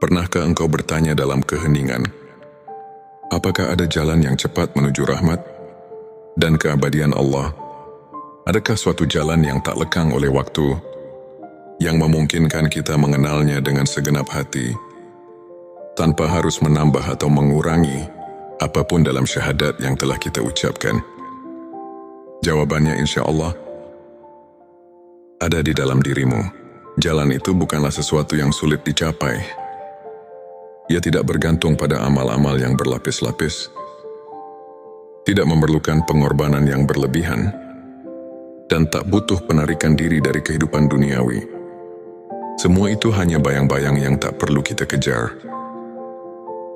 Pernahkah engkau bertanya dalam keheningan, apakah ada jalan yang cepat menuju rahmat dan keabadian Allah? Adakah suatu jalan yang tak lekang oleh waktu, yang memungkinkan kita mengenalnya dengan segenap hati, tanpa harus menambah atau mengurangi apapun dalam syahadat yang telah kita ucapkan? Jawabannya insya Allah ada di dalam dirimu. Jalan itu bukanlah sesuatu yang sulit dicapai. Ia tidak bergantung pada amal-amal yang berlapis-lapis, tidak memerlukan pengorbanan yang berlebihan, dan tak butuh penarikan diri dari kehidupan duniawi. Semua itu hanya bayang-bayang yang tak perlu kita kejar.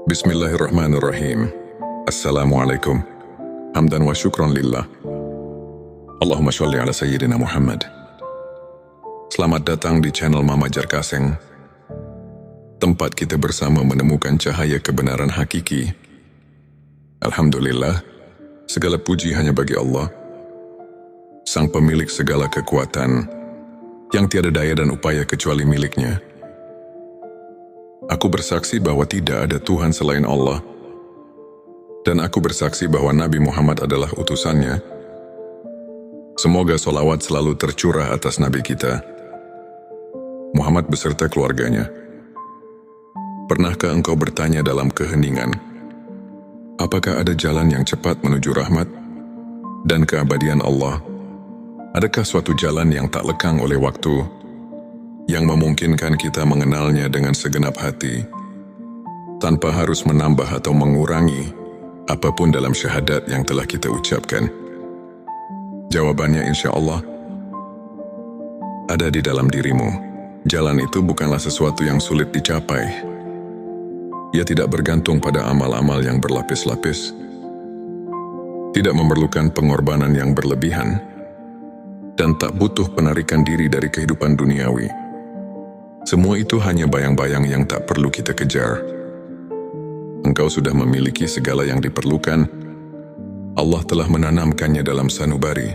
Bismillahirrahmanirrahim. Assalamualaikum. Hamdan wa syukran lillah. Allahumma sholli ala Sayyidina Muhammad. Selamat datang di channel Mama Jarkaseng, tempat kita bersama menemukan cahaya kebenaran hakiki. Alhamdulillah, segala puji hanya bagi Allah, Sang pemilik segala kekuatan, yang tiada daya dan upaya kecuali miliknya. Aku bersaksi bahwa tidak ada Tuhan selain Allah, dan aku bersaksi bahwa Nabi Muhammad adalah utusannya. Semoga solawat selalu tercurah atas Nabi kita, Muhammad beserta keluarganya. Pernahkah engkau bertanya dalam keheningan, apakah ada jalan yang cepat menuju rahmat dan keabadian Allah? Adakah suatu jalan yang tak lekang oleh waktu, yang memungkinkan kita mengenalnya dengan segenap hati, tanpa harus menambah atau mengurangi apapun dalam syahadat yang telah kita ucapkan? Jawabannya insya Allah ada di dalam dirimu. Jalan itu bukanlah sesuatu yang sulit dicapai. Ia tidak bergantung pada amal-amal yang berlapis-lapis, tidak memerlukan pengorbanan yang berlebihan, dan tak butuh penarikan diri dari kehidupan duniawi. Semua itu hanya bayang-bayang yang tak perlu kita kejar. Engkau sudah memiliki segala yang diperlukan. Allah telah menanamkannya dalam sanubari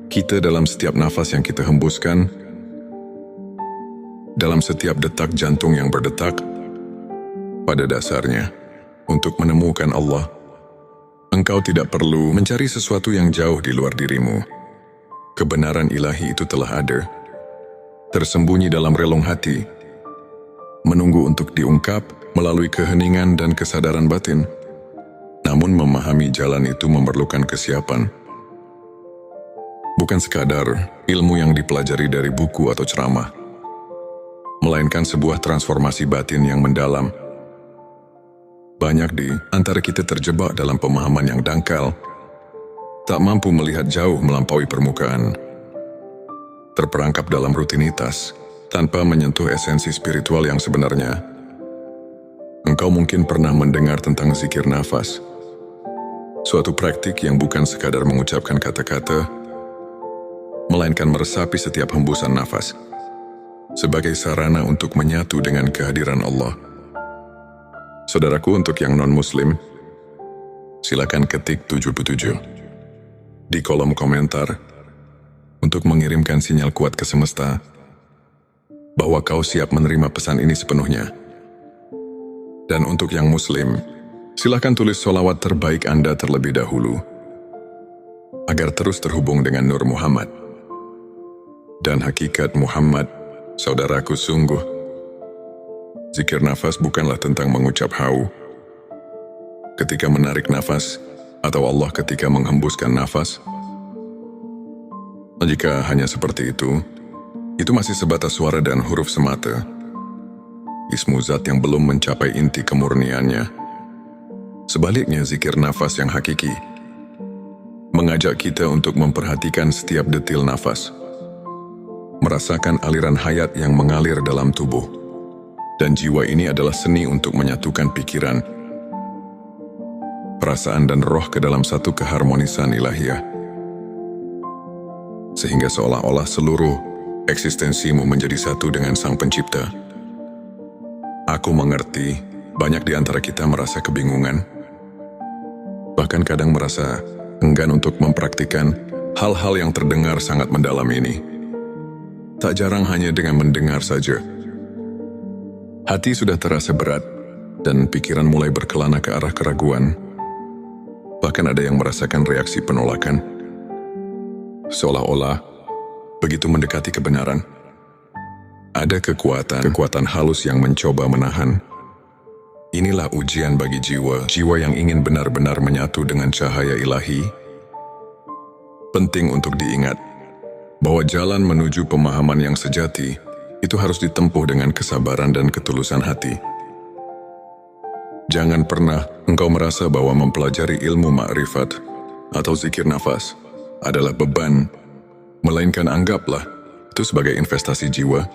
kita, dalam setiap nafas yang kita hembuskan, dalam setiap detak jantung yang berdetak. Pada dasarnya, untuk menemukan Allah, engkau tidak perlu mencari sesuatu yang jauh di luar dirimu. Kebenaran ilahi itu telah ada, tersembunyi dalam relung hati, menunggu untuk diungkap melalui keheningan dan kesadaran batin. Namun memahami jalan itu memerlukan kesiapan. Bukan sekadar ilmu yang dipelajari dari buku atau ceramah, melainkan sebuah transformasi batin yang mendalam. Banyak di antara kita terjebak dalam pemahaman yang dangkal, tak mampu melihat jauh melampaui permukaan, terperangkap dalam rutinitas, tanpa menyentuh esensi spiritual yang sebenarnya. Engkau mungkin pernah mendengar tentang zikir nafas, suatu praktik yang bukan sekadar mengucapkan kata-kata, melainkan meresapi setiap hembusan nafas, sebagai sarana untuk menyatu dengan kehadiran Allah. Saudaraku, untuk yang non-muslim, silakan ketik 77 di kolom komentar untuk mengirimkan sinyal kuat ke semesta bahwa kau siap menerima pesan ini sepenuhnya. Dan untuk yang muslim, silakan tulis sholawat terbaik Anda terlebih dahulu, agar terus terhubung dengan Nur Muhammad dan hakikat Muhammad. Saudaraku, sungguh zikir nafas bukanlah tentang mengucap hau ketika menarik nafas, atau Allah ketika menghembuskan nafas. Jika hanya seperti itu masih sebatas suara dan huruf semata, ismu zat yang belum mencapai inti kemurniannya. Sebaliknya, zikir nafas yang hakiki mengajak kita untuk memperhatikan setiap detil nafas, merasakan aliran hayat yang mengalir dalam tubuh. Dan jiwa ini adalah seni untuk menyatukan pikiran, perasaan dan roh ke dalam satu keharmonisan ilahiyah, sehingga seolah-olah seluruh eksistensimu menjadi satu dengan Sang Pencipta. Aku mengerti, banyak di antara kita merasa kebingungan, bahkan kadang merasa enggan untuk mempraktikkan hal-hal yang terdengar sangat mendalam ini. Tak jarang hanya dengan mendengar saja, Hati sudah terasa berat, dan pikiran mulai berkelana ke arah keraguan. Bahkan ada yang merasakan reaksi penolakan. Seolah-olah, begitu mendekati kebenaran, ada kekuatan halus yang mencoba menahan. Inilah ujian bagi jiwa yang ingin benar-benar menyatu dengan cahaya ilahi. Penting untuk diingat bahwa jalan menuju pemahaman yang sejati itu harus ditempuh dengan kesabaran dan ketulusan hati. Jangan pernah engkau merasa bahwa mempelajari ilmu ma'rifat atau zikir nafas adalah beban, melainkan anggaplah itu sebagai investasi jiwa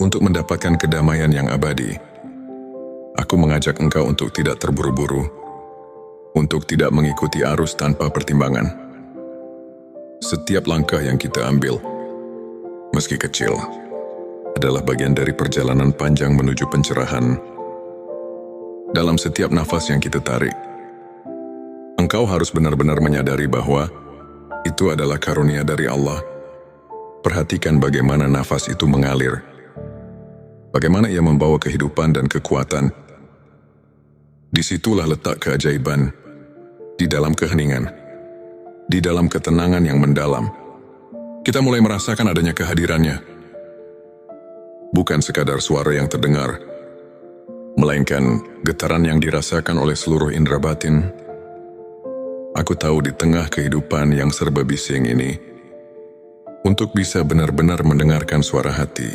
untuk mendapatkan kedamaian yang abadi. Aku mengajak engkau untuk tidak terburu-buru, untuk tidak mengikuti arus tanpa pertimbangan. Setiap langkah yang kita ambil, meski kecil, adalah bagian dari perjalanan panjang menuju pencerahan. Dalam setiap nafas yang kita tarik, engkau harus benar-benar menyadari bahwa itu adalah karunia dari Allah. Perhatikan bagaimana nafas itu mengalir, bagaimana ia membawa kehidupan dan kekuatan. Disitulah letak keajaiban, di dalam keheningan, di dalam ketenangan yang mendalam. Kita mulai merasakan adanya kehadirannya. Bukan sekadar suara yang terdengar, melainkan getaran yang dirasakan oleh seluruh indera batin. Aku tahu di tengah kehidupan yang serba bising ini, untuk bisa benar-benar mendengarkan suara hati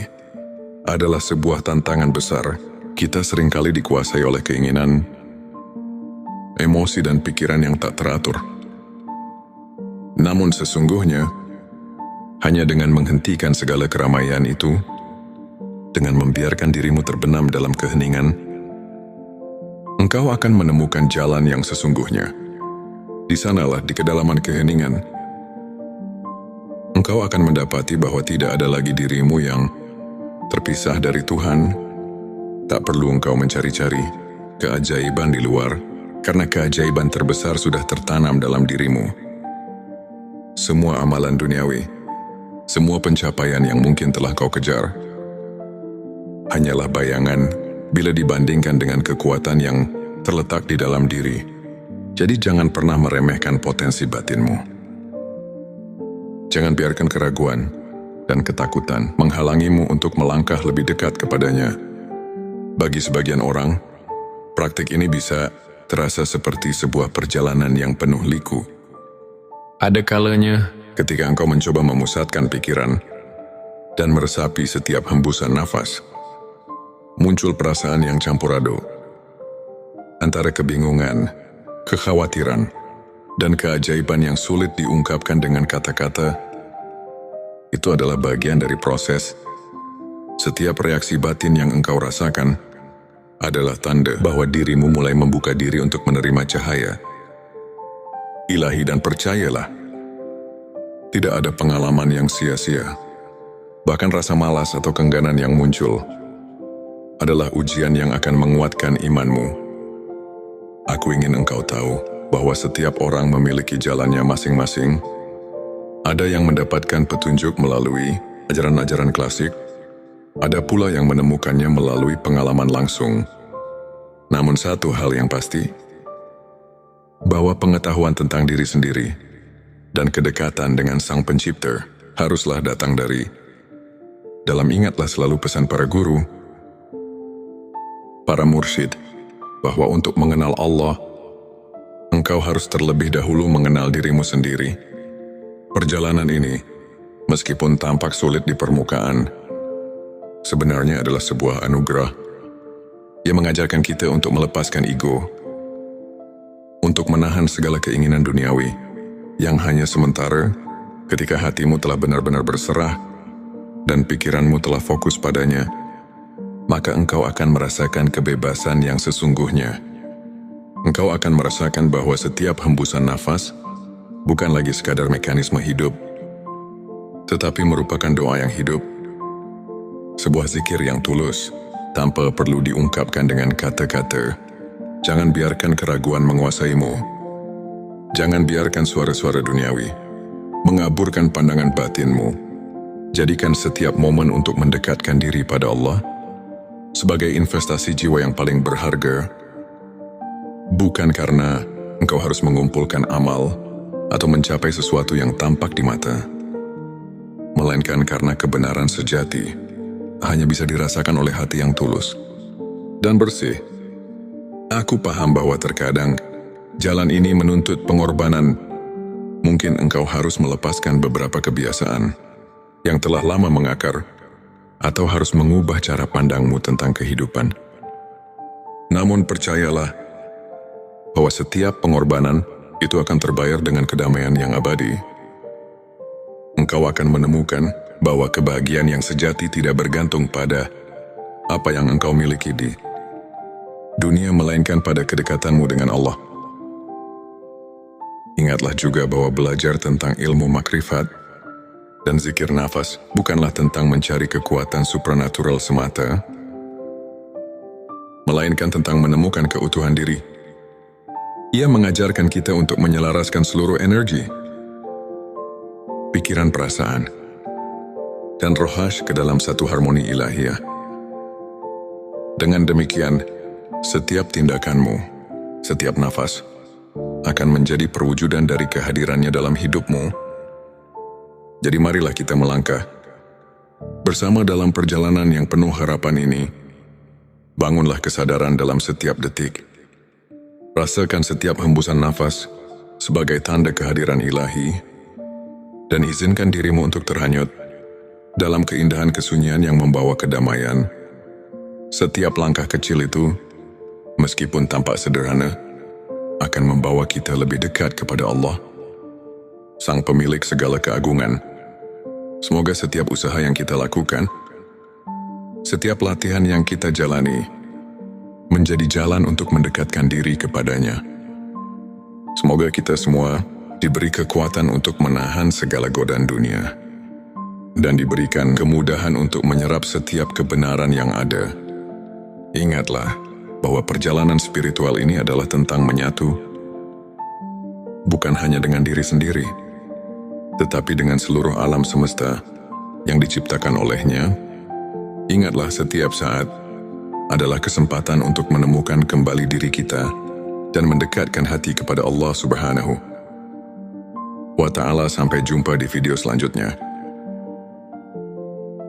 adalah sebuah tantangan besar. Kita seringkali dikuasai oleh keinginan, emosi dan pikiran yang tak teratur. Namun sesungguhnya, hanya dengan menghentikan segala keramaian itu, dengan membiarkan dirimu terbenam dalam keheningan, engkau akan menemukan jalan yang sesungguhnya. Di sanalah, di kedalaman keheningan, engkau akan mendapati bahwa tidak ada lagi dirimu yang terpisah dari Tuhan. Tak perlu engkau mencari-cari keajaiban di luar, karena keajaiban terbesar sudah tertanam dalam dirimu. Semua amalan duniawi, semua pencapaian yang mungkin telah kau kejar, hanyalah bayangan bila dibandingkan dengan kekuatan yang terletak di dalam diri. Jadi jangan pernah meremehkan potensi batinmu. Jangan biarkan keraguan dan ketakutan menghalangimu untuk melangkah lebih dekat kepadanya. Bagi sebagian orang, praktik ini bisa terasa seperti sebuah perjalanan yang penuh liku. Ada kalanya ketika engkau mencoba memusatkan pikiran dan meresapi setiap hembusan nafas, muncul perasaan yang campur aduk antara kebingungan, kekhawatiran, dan keajaiban yang sulit diungkapkan dengan kata-kata. Itu adalah bagian dari proses. Setiap reaksi batin yang engkau rasakan adalah tanda bahwa dirimu mulai membuka diri untuk menerima cahaya ilahi. Dan percayalah, tidak ada pengalaman yang sia-sia. Bahkan rasa malas atau keengganan yang muncul adalah ujian yang akan menguatkan imanmu. Aku ingin engkau tahu bahwa setiap orang memiliki jalannya masing-masing. Ada yang mendapatkan petunjuk melalui ajaran-ajaran klasik, ada pula yang menemukannya melalui pengalaman langsung. Namun satu hal yang pasti, bahwa pengetahuan tentang diri sendiri dan kedekatan dengan Sang Pencipta haruslah datang dari dalam. Ingatlah selalu pesan para guru, para mursyid, bahwa untuk mengenal Allah, engkau harus terlebih dahulu mengenal dirimu sendiri. Perjalanan ini, meskipun tampak sulit di permukaan, sebenarnya adalah sebuah anugerah yang mengajarkan kita untuk melepaskan ego, untuk menahan segala keinginan duniawi yang hanya sementara. Ketika hatimu telah benar-benar berserah dan pikiranmu telah fokus padanya, maka engkau akan merasakan kebebasan yang sesungguhnya. Engkau akan merasakan bahwa setiap hembusan nafas bukan lagi sekadar mekanisme hidup, tetapi merupakan doa yang hidup. Sebuah zikir yang tulus, tanpa perlu diungkapkan dengan kata-kata. Jangan biarkan keraguan menguasaimu. Jangan biarkan suara-suara duniawi mengaburkan pandangan batinmu. Jadikan setiap momen untuk mendekatkan diri pada Allah sebagai investasi jiwa yang paling berharga, bukan karena engkau harus mengumpulkan amal atau mencapai sesuatu yang tampak di mata, melainkan karena kebenaran sejati hanya bisa dirasakan oleh hati yang tulus dan bersih. Aku paham bahwa terkadang jalan ini menuntut pengorbanan. Mungkin engkau harus melepaskan beberapa kebiasaan yang telah lama mengakar, atau harus mengubah cara pandangmu tentang kehidupan. Namun percayalah bahwa setiap pengorbanan itu akan terbayar dengan kedamaian yang abadi. Engkau akan menemukan bahwa kebahagiaan yang sejati tidak bergantung pada apa yang engkau miliki di dunia, melainkan pada kedekatanmu dengan Allah. Ingatlah juga bahwa belajar tentang ilmu makrifat dan zikir nafas bukanlah tentang mencari kekuatan supranatural semata, melainkan tentang menemukan keutuhan diri. Ia mengajarkan kita untuk menyelaraskan seluruh energi, pikiran, perasaan, dan rohas ke dalam satu harmoni ilahiyah. Dengan demikian, setiap tindakanmu, setiap nafas, akan menjadi perwujudan dari kehadirannya dalam hidupmu. Jadi marilah kita melangkah bersama dalam perjalanan yang penuh harapan ini. Bangunlah kesadaran dalam setiap detik. Rasakan setiap hembusan nafas sebagai tanda kehadiran ilahi, dan izinkan dirimu untuk terhanyut dalam keindahan kesunyian yang membawa kedamaian. Setiap langkah kecil itu, meskipun tampak sederhana, akan membawa kita lebih dekat kepada Allah, Sang Pemilik segala keagungan. Semoga setiap usaha yang kita lakukan, setiap latihan yang kita jalani, menjadi jalan untuk mendekatkan diri kepadanya. Semoga kita semua diberi kekuatan untuk menahan segala godaan dunia, dan diberikan kemudahan untuk menyerap setiap kebenaran yang ada. Ingatlah bahwa perjalanan spiritual ini adalah tentang menyatu, bukan hanya dengan diri sendiri, tetapi dengan seluruh alam semesta yang diciptakan olehnya. Ingatlah setiap saat adalah kesempatan untuk menemukan kembali diri kita dan mendekatkan hati kepada Allah Subhanahu wa Ta'ala. Sampai jumpa di video selanjutnya.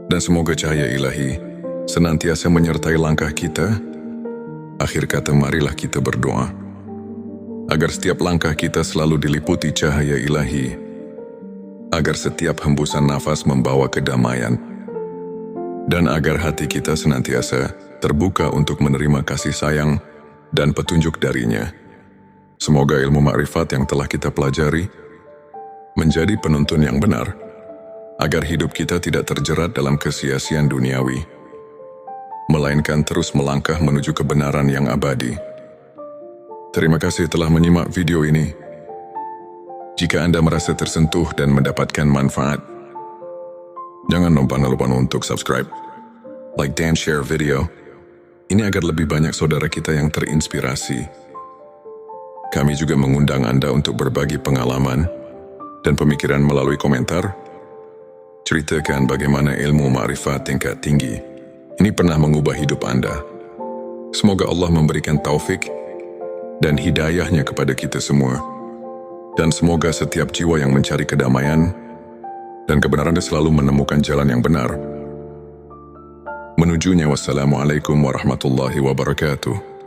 Dan semoga cahaya ilahi senantiasa menyertai langkah kita. Akhir kata, marilah kita berdoa agar setiap langkah kita selalu diliputi cahaya ilahi, agar setiap hembusan nafas membawa kedamaian, dan agar hati kita senantiasa terbuka untuk menerima kasih sayang dan petunjuk darinya. Semoga ilmu makrifat yang telah kita pelajari menjadi penuntun yang benar, agar hidup kita tidak terjerat dalam kesia-siaan duniawi, melainkan terus melangkah menuju kebenaran yang abadi. Terima kasih telah menyimak video ini. Jika Anda merasa tersentuh dan mendapatkan manfaat, jangan lupa untuk subscribe, like, dan share video ini agar lebih banyak saudara kita yang terinspirasi. Kami juga mengundang Anda untuk berbagi pengalaman dan pemikiran melalui komentar. Ceritakan bagaimana ilmu makrifat tingkat tinggi ini pernah mengubah hidup Anda. Semoga Allah memberikan taufik dan hidayahnya kepada kita semua. Dan semoga setiap jiwa yang mencari kedamaian dan kebenaran selalu menemukan jalan yang benar menujunya. Wassalamualaikum warahmatullahi wabarakatuh.